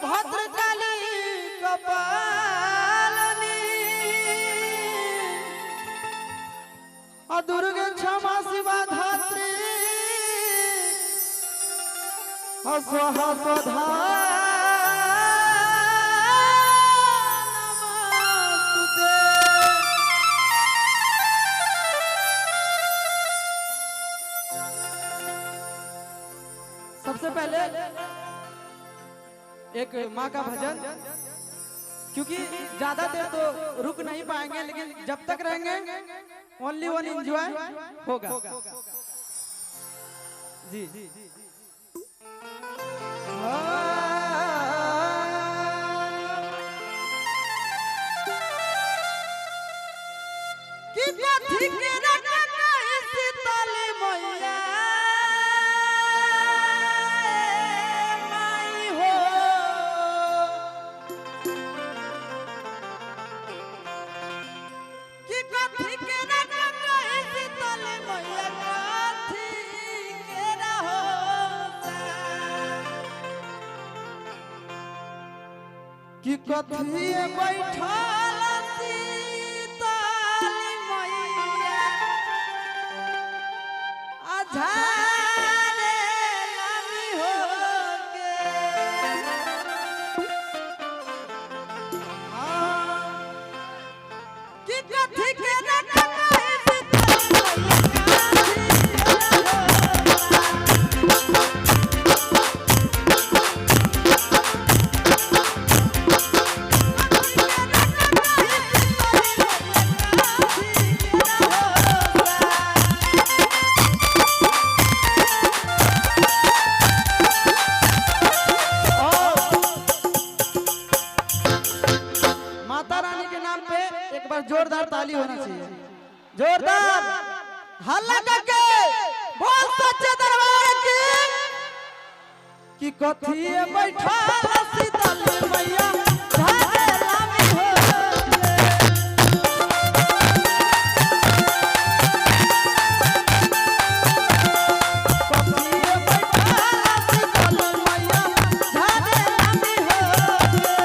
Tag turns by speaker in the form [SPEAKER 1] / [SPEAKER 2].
[SPEAKER 1] भद्रकाली कपालिनी दुर्गे क्षमा शिवा धात्री स्वाहा स्वधा नमस्तुते। सबसे पहले एक माँ का भजन, क्योंकि ज्यादा देर तो रुक नहीं पाएंगे, लेकिन जब तक रहेंगे ओनली वन एंजॉय होगा जी। कि कथी के रटना सीताली मैया माई हो, कि कथी के रटना सीताली मैया कथी के रहो, कि कथी बैठल सीताली मैया आधारे लामी होके। कि कथी के रटना जोरदार ताली होना चाहिए, जोरदार हल्ला करके बोल सच्चे दरबार की। कि कथी बैठा सीताली मैया धारे लामी होके। कथी बैठा सीताली मैया धारे लामी होके।